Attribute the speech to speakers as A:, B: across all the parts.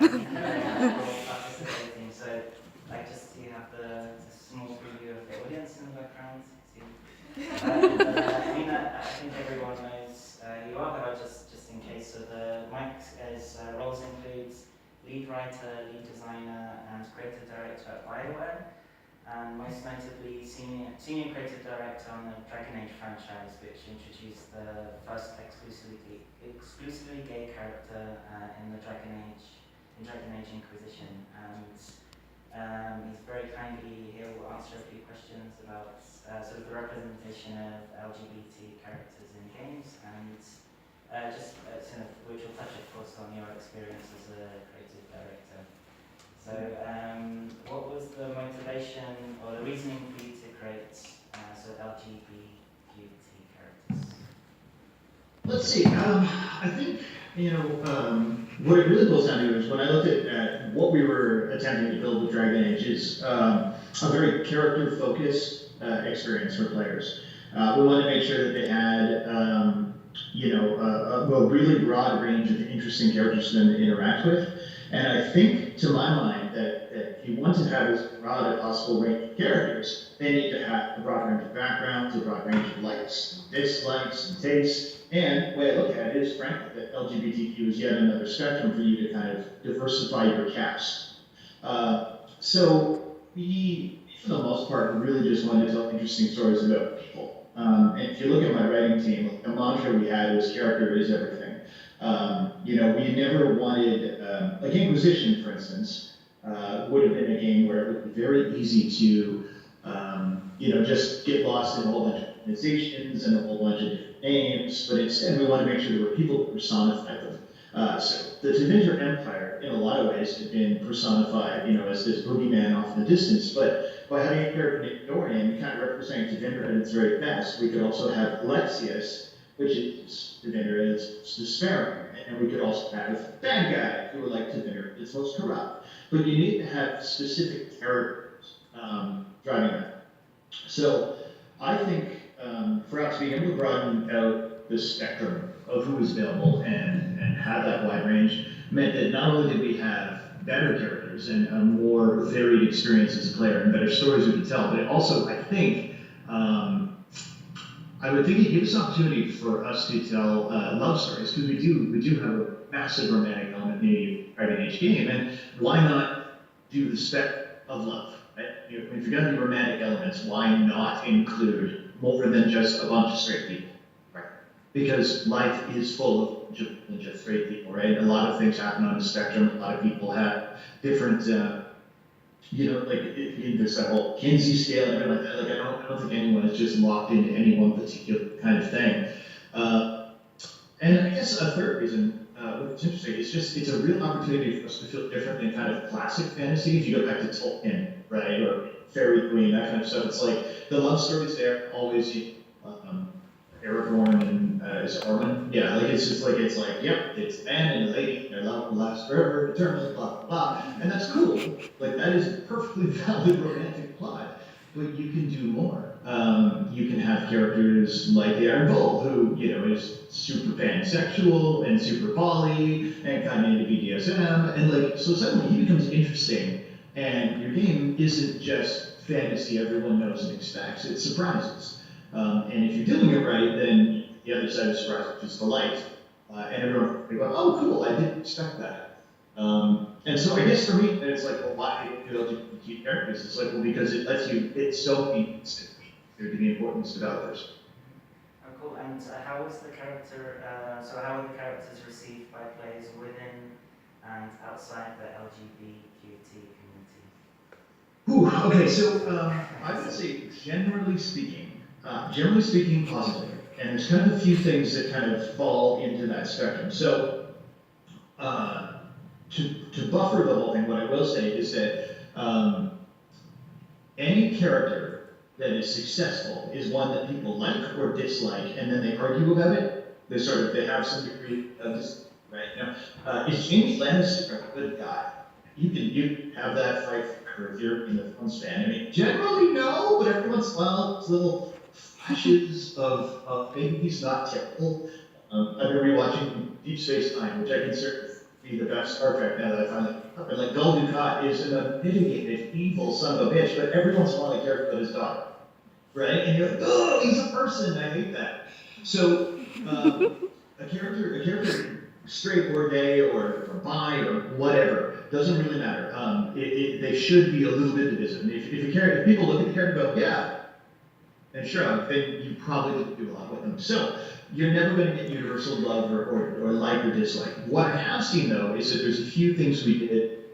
A: for participating. So, like, just so you have the small preview of the audience in the background. See. I think everyone knows you are, but just in case. So the Mike's roles includes lead writer, lead designer, and creative director at BioWare, and most notably senior creative director on the Dragon Age franchise, which introduced the first exclusively gay character in Dragon Age Inquisition. And he's very kindly, he'll answer a few questions about sort of the representation of LGBT characters in games, and sort of, which will touch, of course, on your experience as a creative director. So, what was the motivation or the reasoning for you to create sort of LGBTQT characters?
B: Let's see. I think what it really boils down to is when I looked at what we were attempting to build with Dragon Age is a very character-focused experience for players. We wanted to make sure that they had a really broad range of interesting characters for them to interact with. And I think, to my mind, that if you want to have as broad a possible range of characters, they need to have a broad range of backgrounds, a broad range of likes, and dislikes, and tastes. And the way I look at it is, frankly, that LGBTQ is yet another spectrum for you to kind of diversify your cast. So we, for the most part, really just wanted to tell interesting stories about people. And if you look at my writing team, the mantra we had was character is everything. We never wanted, like Inquisition, for instance, would have been a game where it would be very easy to, just get lost in a whole bunch of organizations and a whole bunch of different names, but instead we wanted to make sure there were people who personified them. So the Tevinter Empire, in a lot of ways, had been personified, as this boogeyman off in the distance, but by having a character named Dorian, kind of representing Tevinter at its very best, we could also have Alexius, which is Tevinter at its despairing, and we could also have bad guy, who were like Tevinter at its most corrupt. But you need to have specific characters driving that. So I think for us being able to broaden out the spectrum of who was available and have that wide range meant that not only did we have better characters and a more varied experience as a player and better stories we could tell, but it also, I think, I would think it gives an opportunity for us to tell love stories, because we do have a massive romantic element in the Dragon Age game, and why not do the spec of love? Right? If you're going to do romantic elements, why not include more than just a bunch of straight people? Right? Because life is full of just straight people, right? A lot of things happen on the spectrum. A lot of people have different, there's that whole Kinsey scale and everything like that. Like I don't think anyone is just locked into any one particular kind of thing. And I guess a third reason, what's interesting, it's a real opportunity for us to feel different than kind of classic fantasy. If you go back to Tolkien, right, or Fairy Queen, that kind of stuff, it's like the love stories there always, Aragorn and is it Ormond? Yeah, like it's like, yep, it's a man and a lady, their love will last forever, eternally, blah, blah, blah. And that's cool. Like that is a perfectly valid romantic plot, but you can do more. You can have characters like the Iron Bull, who, is super pansexual and super poly and kind of into BDSM, and like, so suddenly he becomes interesting, and your game isn't just fantasy everyone knows and expects, it's surprises. And if you're doing it right, then the other side of the surprise, which is delight, and everyone will go, oh, cool, I didn't expect that. And so I guess for me, it's like, well, why do LGBTQ characters? It's like, well, because it lets you, it's so instant to the importance developers.
A: Oh, cool. And how was the character, how were the characters received by players within and outside the LGBTQT community?
B: Okay, so I would say generally speaking, positive. And there's kind of a few things that kind of fall into that spectrum. So to buffer the whole thing, what I will say is that any character that is successful is one that people like or dislike, and then they argue about it. They have some degree of this, right? Is James Lannister a good guy? You have that fight forever if you're in the Thrones fan. I mean, generally no, but every once in a while, it's little flashes of maybe he's not typical. I've been rewatching Deep Space Nine, which I consider be the best Star Trek now that I finally discovered. Like Gul Dukat is an unmitigated evil son of a bitch, but every once in a while he cares about his daughter, right? And you're like, oh, he's a person. I hate that. So a character, straight or gay or bi or whatever, doesn't really matter. They should be a little bit divisive. And if people look at the character and go, yeah, and shrug, then you probably didn't do a lot with them. So you're never going to get universal love or like or dislike. What I have seen though is that there's a few things we did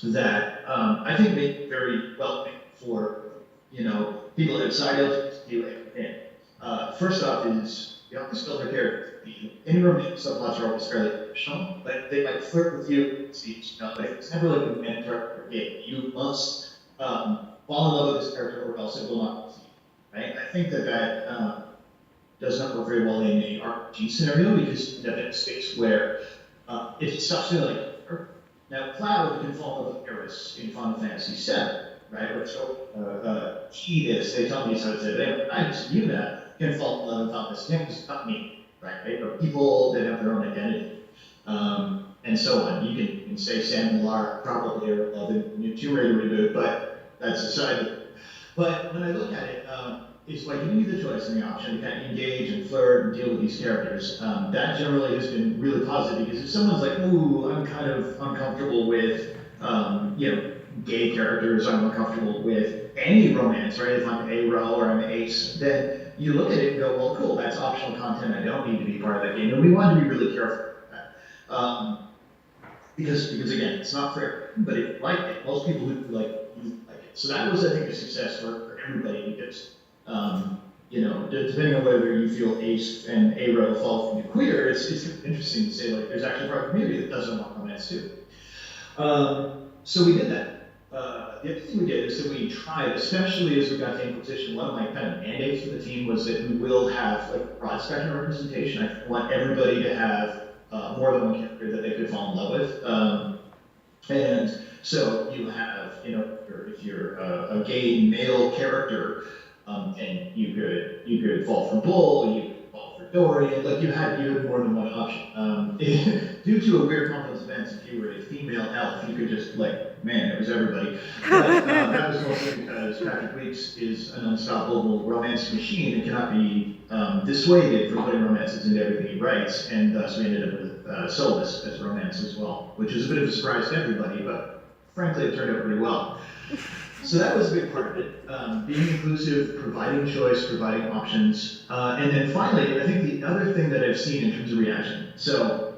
B: that I think make it very welcoming for people outside of DOA. First off is you always build their character. The in-room subplots are always fairly traditional, but they might flirt with you. But it's never like a mentor or game. You must fall in love with this character, or else it will not succeed. Right? I think that does not work very well in a RPG scenario because you have a space where it stops feeling like her. Now, Cloud can fall in love with Eris in Final Fantasy VII, right? Or so they tell me so. I just knew that can fall in love with Final Fantasy X, it's not me, right? Or people that have their own identity, and so on. You can say Sam and Lara probably are in love in the new Tomb Raider reboot, but that's aside. But when I look at it, it's by giving you the choice and the option to kind of engage and flirt and deal with these characters. That generally has been really positive because if someone's like, ooh, I'm kind of uncomfortable with, gay characters, I'm uncomfortable with any romance, right? If I'm ARO or I'm Ace, then you look at it and go, well, cool, that's optional content. I don't need to be part of that game. And we want to be really careful with that. Because again, it's not fair. But if you like it, most people who like it. So that was, I think, a success for everybody because, depending on whether you feel ace and ARO fall from the queer, it's interesting to say, like, there's actually a part of the community that doesn't want romance too. So we did that. The other thing we did is that we tried, especially as we got to Inquisition, one of my kind of mandates for the team was that we will have like broad spectrum representation. I want everybody to have more than one character that they could fall in love with. And so you have, if you're a gay male character, and you could fall for Bull, you could fall for Dorian, like you had more than one option. Due to a weird confluence of events, if you were a female elf, you could just it was everybody. But that was mostly because Patrick Weeks is an unstoppable romance machine and cannot be dissuaded from putting romances into everything he writes, and thus we ended up with Solus as romance as well, which is a bit of a surprise to everybody, but frankly it turned out pretty well. So that was a big part of it, being inclusive, providing choice, providing options, and then finally, I think the other thing that I've seen in terms of reaction, so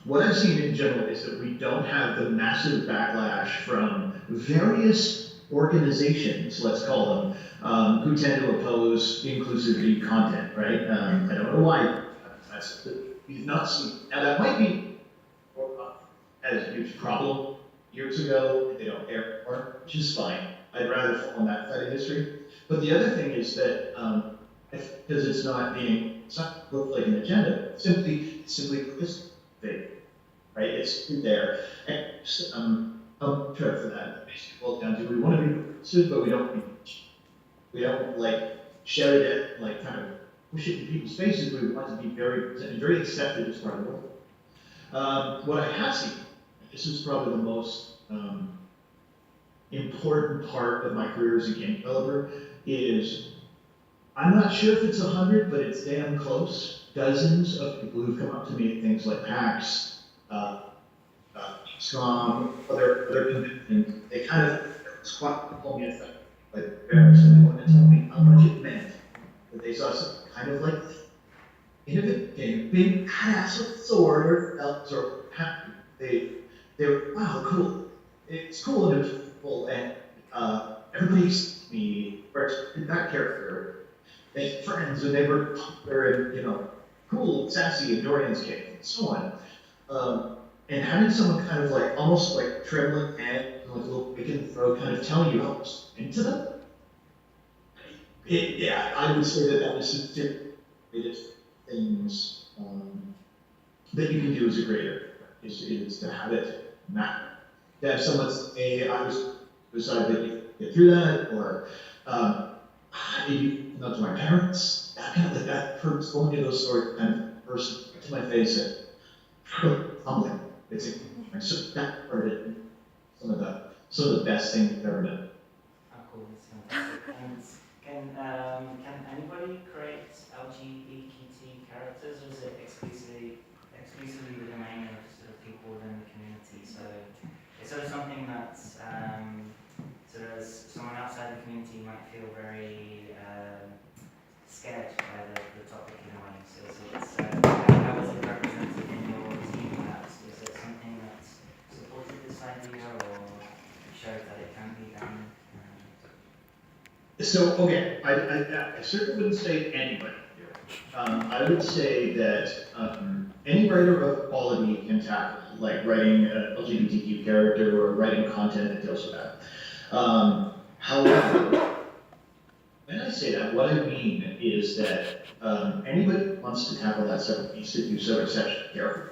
B: what I've seen in general is that we don't have the massive backlash from various organizations, let's call them, who tend to oppose inclusivity content, right? I don't know why. We've not seen. Now that might be as a huge problem years ago. They don't care anymore, which is fine. I'd rather fall on that side of history. But the other thing is that because it's not looked like an agenda, it's simply this thing, right? It's there, and I'm sure for that. Basically, boils down to we want to be inclusive, but we don't shout it at kind of push it in people's faces. We want to be very accepted as part of the world. What I have seen, this is probably the most important part of my career as a game developer, is I'm not sure if it's 100, but it's damn close. Dozens of people who've come up to me at things like PAX, XCOM, other conventions. They kind of pull me aside, like Paris, and they want to tell me how much it meant that they saw something kind of like in a video game, big badass with a sword or elves or happy. They were, wow, cool. It's cool and it's cool, and everybody sees me in that character. They had friends, and they were popular and cool, sassy, in Dorian's case, and so on. And having someone kind of almost trembling and a little quick in the throat, kind of telling you how much into them. I would say that was the greatest things that you can do as a creator is to have it matter. To have someone say, I was decided that you get through that, or maybe not to my parents. Kind of that first one of those sort of kind of person to my face and humbling. It's so that part of it, some of the best things I've ever done.
A: Oh, cool, that's fantastic. And can anybody create LGBTQT characters, or is it exclusively the domain of sort of people within the community? So it's sort of something that sort of as someone outside the community might feel very scared by the topic in mind. So it's how is it represented in your team? Perhaps is it something that supported this idea, or showed that it can be done?
B: So, okay, I certainly wouldn't say anybody here. I would say that any writer of quality can tackle, like writing an LGBTQ character or writing content that deals with that. However, when I say that, what I mean is that anybody who wants to tackle that stuff needs to do so exceptionally carefully.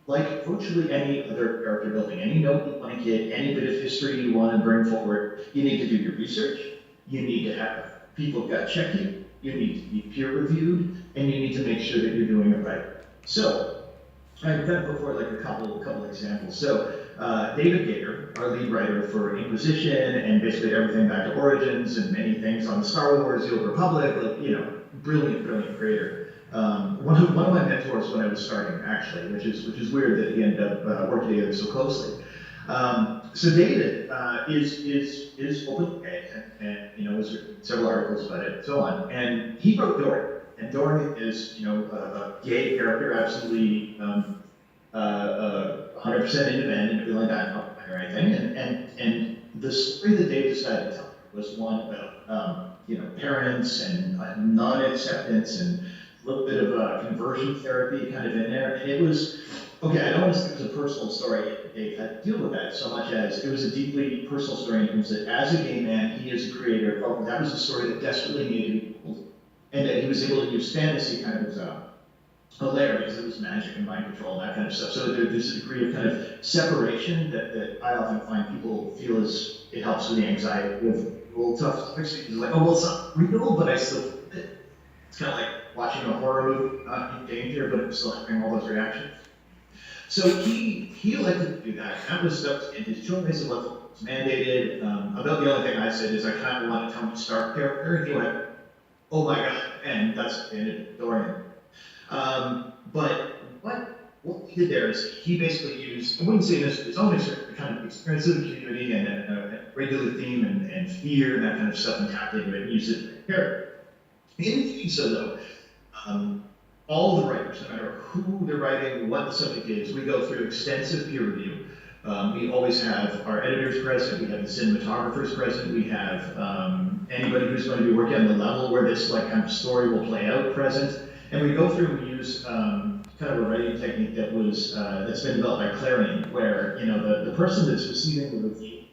B: Like virtually any other character building, any note you want to get, any bit of history you want to bring forward, you need to do your research. You need to have people gut check you. You need to be peer reviewed, and you need to make sure that you're doing it right. So I've kind of put forward like a couple examples. So David Gator, our lead writer for Inquisition and basically everything back to Origins and many things on Star Wars, The Old Republic, like brilliant creator. One of my mentors when I was starting, actually, which is weird that he ended up working together so closely. So David is openly gay, and has written several articles about it and so on. And he wrote Dorian, and Dorian is a gay character, absolutely 100% independent, feeling that or anything. And the story that David decided to tell was one about parents and non-acceptance and a little bit of conversion therapy kind of in there. And it was, okay, I don't want to say it was a personal story. Dave had to deal with that so much as it was a deeply personal story in terms that as a gay man, he is a creator. Oh, that was a story that desperately needed to be told. And that he was able to use fantasy kind of as a layer because it was magic and mind control and that kind of stuff. So there's a degree of kind of separation that I often find people feel as it helps with the anxiety with a little tough topics. It's like, oh, well, it's not real, but I still feel it. It's kind of like watching a horror movie, not in danger, but it's still having all those reactions. So he elected to do that. That was in his choice of what was mandated. About the only thing I said is I kind of want a Tony Stark character, and he went, oh my god, and that's the end of Dorian. But what he did there is he basically used, I wouldn't say this his own experience, but kind of experience of the community and a regular theme and fear and that kind of stuff and tapped into it and used it as a character. In doing so, though, all the writers, no matter who they're writing, what the subject is, we go through extensive peer review. We always have our editors present, we have the cinematographers present, we have anybody who's going to be working on the level where this like kind of story will play out present. And we go through and use kind of a writing technique that was that's been developed by Clarion, where the person that's receiving the review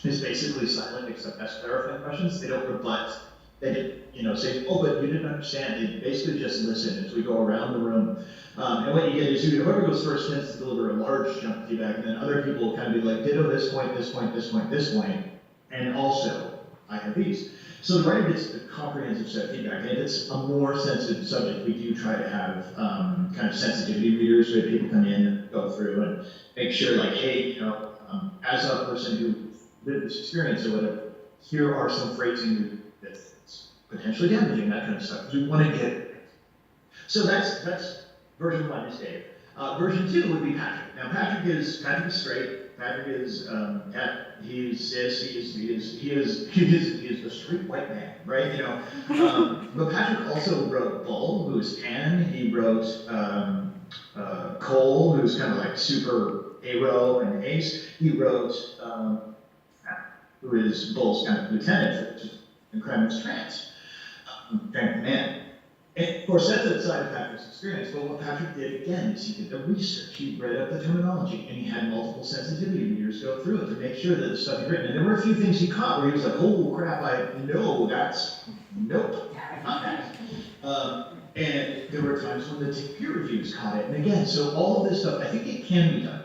B: is basically silent except ask clarifying questions. They don't rebut. They say, oh, but you didn't understand. They basically just listen as we go around the room. And what you get is whoever goes first tends to deliver a large chunk of feedback, and then other people kind of be like, ditto this point, this point, this point, this point, and also I have these. So the writer gets a comprehensive set of feedback, and if it's a more sensitive subject, we do try to have kind of sensitivity readers where people come in and go through and make sure, like, hey, as a person who lived this experience or whatever, here are some phrasing that's potentially damaging, that kind of stuff. We want to get it. So that's version 1 is Dave. Version 2 would be Patrick. Now Patrick is straight. Patrick is he's this. He is the straight white man, right? But Patrick also wrote Bull, who's Pan. He wrote Cole, who's kind of like super hero and ace. He wrote who is Bull's kind of lieutenant, which is Kremlin's trans man. And of course, that's outside of Patrick's experience. But what Patrick did again is he did the research. He read up the terminology, and he had multiple sensitivity readers go through it to make sure that the stuff he written. And there were a few things he caught where he was like, "Oh crap! Nope, not that." And there were times when the peer reviews caught it. And again, so all of this stuff, I think it can be done,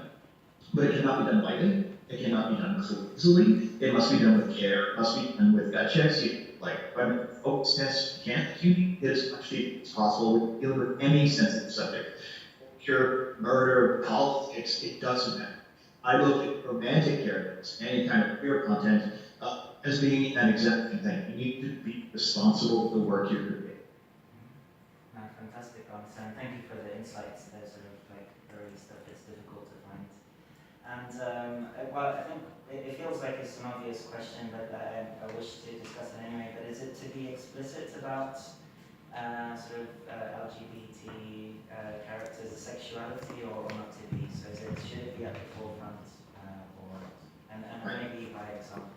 B: but it cannot be done lightly. It cannot be done clumsily. It must be done with care. It must be done with gut checks. When a focus test, you can't. You need as much data as possible with dealing with any sensitive subject. nature, murder, politics, it doesn't matter. I look at romantic characters, any kind of queer content, as being that exact same thing. You need to be responsible for the work you're creating.
A: Fantastic answer, and thank you for the insights. They're sort of like very stuff that's difficult to find. And well, I think it feels like it's an obvious question, but I wish to discuss it anyway. But is it to be explicit about sort of LGBT characters' sexuality, or not to be? So should it be at the forefront, or not? And maybe by example.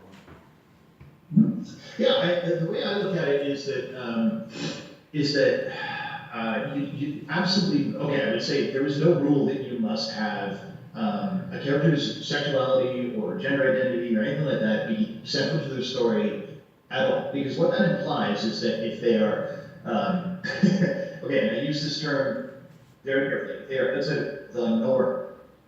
B: Yeah, the way I look at it is that you absolutely, okay, I would say there is no rule that you must have a character's sexuality or gender identity or anything like that be central to their story at all. Because what that implies is that if they are, okay, and I use this term very carefully, if they are outside the norm,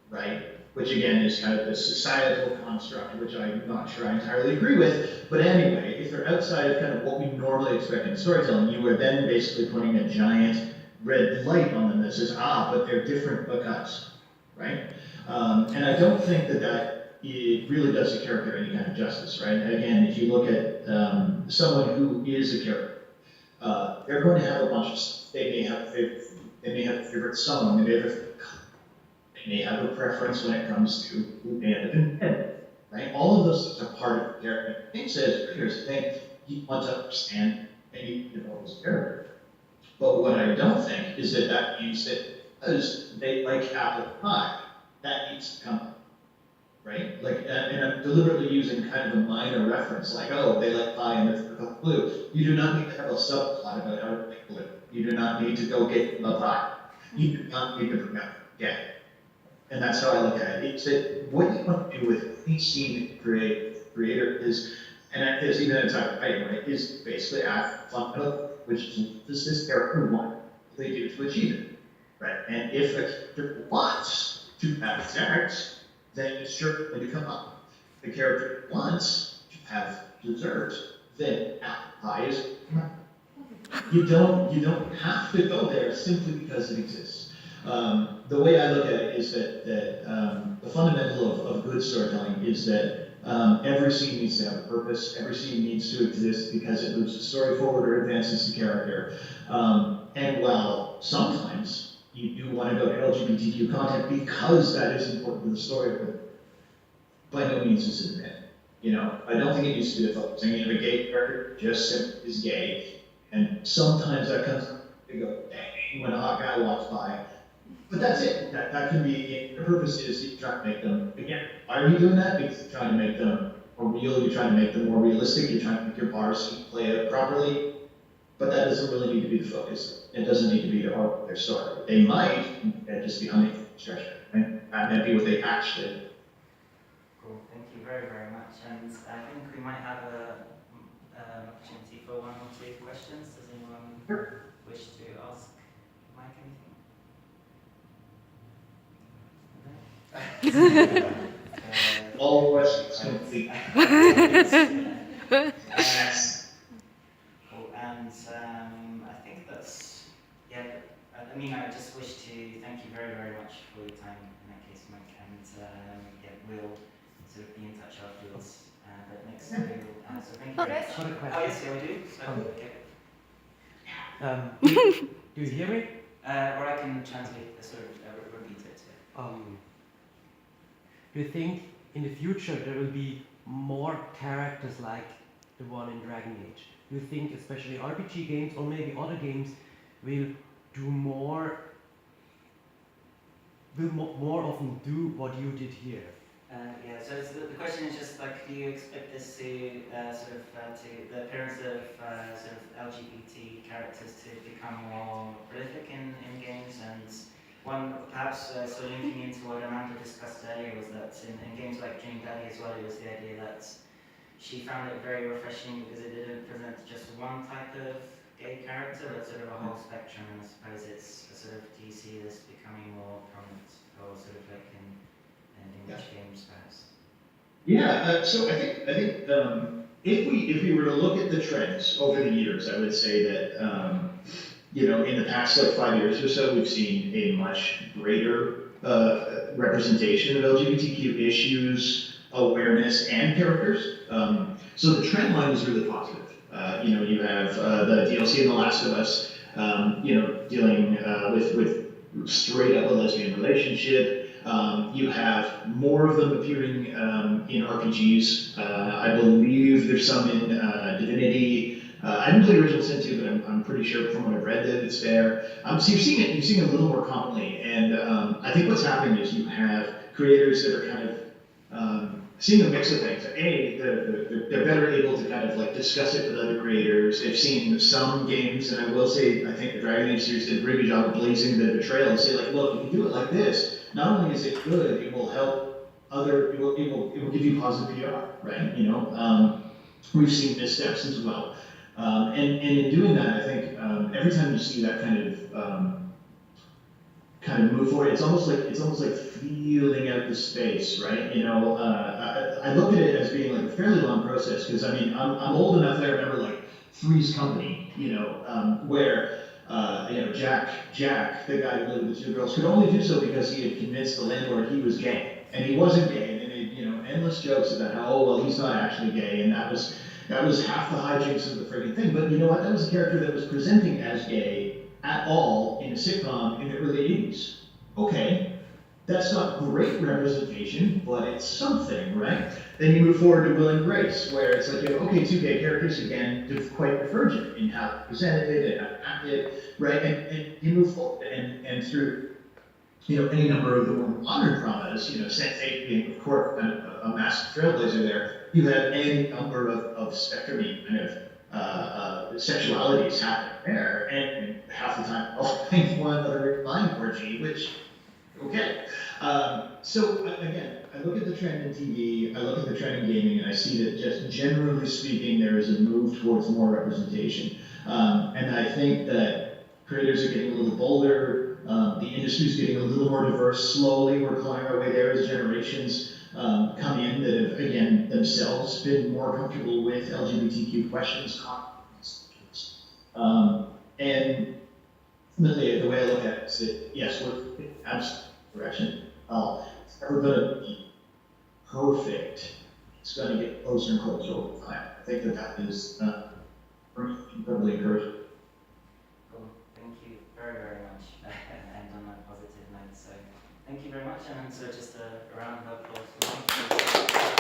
B: right? Which again is kind of the societal construct, which I'm not sure I entirely agree with. But anyway, if they're outside of kind of what we normally expect in storytelling, you are then basically putting a giant red light on them that says, but they're different because, right? And I don't think that it really does a character any kind of justice, right? Again, if you look at someone who is a character, they're going to have a bunch of stuff. They may have a favorite food, they may have a favorite song, they may have a favorite color, they may have a preference when it comes to who they end up in bed with, right? All of those things are part of the character. I think says, here's the thing, you want to understand and you develop this character. But what I don't think is that means that because they like apple pie, that needs to come up, right? Like, and I'm deliberately using kind of a minor reference, like, oh, they like pie and they're blue. You do not need to have a subplot about how to make blue. You do not need to go get the pie. You do not need to remember. Yeah. And that's how I look at it. It's that what you want to do with any scene that you create with the creator is, and it's even inside writing, right, is basically ask fundamental, which is, what does this character want? What do they do to achieve it? Right? And if a character wants to have sex, then it's sure going to come up. If the character wants to have dessert, then apple pie is come up. You don't have to go there simply because it exists. The way I look at it is that the fundamental of good storytelling is that every scene needs to have a purpose. Every scene needs to exist because it moves the story forward or advances the character. And while sometimes you do want to go to LGBTQ content because that is important to the story, but by no means is it meant. I don't think it needs to be the focus. I mean, if a gay character just simply is gay, and sometimes that comes, they go, dang, when a hot guy walks by. But that's it. That can be, the purpose is you try to make them, again, why are you doing that? Because you're trying to make them more real, you're trying to make them more realistic, you're trying to make your bar scene play out properly. But that doesn't really need to be the focus. It doesn't need to be the arc of their story. They might just be hunting for distraction, right? That might be what they actually do.
A: Cool, thank you very, very much. And I think we might have an opportunity for one or two questions. Does anyone wish to ask Mike anything?
B: All questions complete.
A: Cool, and I think that's, yeah, I mean, I just wish to thank you very, very much for your time in that case, Mike, and yeah, we'll sort of be in touch afterwards. But next to, so thank you very much.
C: Got a question.
A: Oh yes, yeah, we do. Okay.
C: Do you hear me?
A: Or I can translate, sort of repeat it.
C: Do you think in the future there will be more characters like the one in Dragon Age? Do you think especially RPG games or maybe other games will more often do what you did here?
A: Yeah, so the question is just like, do you expect this to to the appearance of sort of LGBT characters to become more prolific in games? And one, perhaps so linking into what Amanda discussed earlier, was that in games like Dream Daddy as well, it was the idea that she found it very refreshing because it didn't present just one type of gay character, but sort of a whole spectrum. And I suppose it's a sort of, do you see this becoming more prominent, or sort of like in which games perhaps?
B: Yeah, so I think if we were to look at the trends over the years, I would say that in the past like 5 years or so, we've seen a much greater representation of LGBTQ issues, awareness, and characters. So the trend line is really positive. You have the DLC in The Last of Us, dealing with straight up a lesbian relationship. You have more of them appearing in RPGs. I believe there's some in Divinity. I haven't played Original Sin 2, but I'm pretty sure from what I've read that it's there. So you're seeing it a little more commonly, and I think what's happening is you have creators that are kind of seeing a mix of things. They're better able to kind of like discuss it with other creators. They've seen some games, and I will say, I think the Dragon Age series did a pretty good job of blazing a bit of a trail and say like, look, if you do it like this, not only is it good, it will help it will give you positive PR, right? We've seen missteps as well. And in doing that, I think every time you see that kind of move forward, it's almost like feeling out the space, right? I look at it as being like a fairly long process because I mean I'm old enough that I remember like Three's Company, where Jack, the guy who lived with the two girls, could only do so because he had convinced the landlord he was gay, and he wasn't gay, and they made endless jokes about how he's not actually gay, and that was half the hijinks of the friggin' thing. But you know what? That was a character that was presenting as gay at all in a sitcom in the early 80s. Okay, that's not great representation, but it's something, right? Then you move forward to Will and Grace, where it's like, two gay characters, again, quite divergent in how they presented it and how they acted, right? And you move forward, and through any number of the more modern dramas, Sense8 being, of course, a massive trailblazer there, you have any number of spectrum-y kind of sexualities happening there, and half the time involving one other line orgy, which, okay. So again, I look at the trend in TV, I look at the trend in gaming, and I see that just generally speaking, there is a move towards more representation. And I think that creators are getting a little bolder, the industry's getting a little more diverse. Slowly, we're clawing our way there as generations come in that have, again, themselves been more comfortable with LGBTQ questions, and ultimately, the way I look at it is that, yes, we're in absolute direction. It's never going to be perfect. It's going to get closer and closer over time. I think that is incredibly encouraging.
A: Cool. Thank you very, very much. And on that positive note, so thank you very much. And so just a round of applause for me.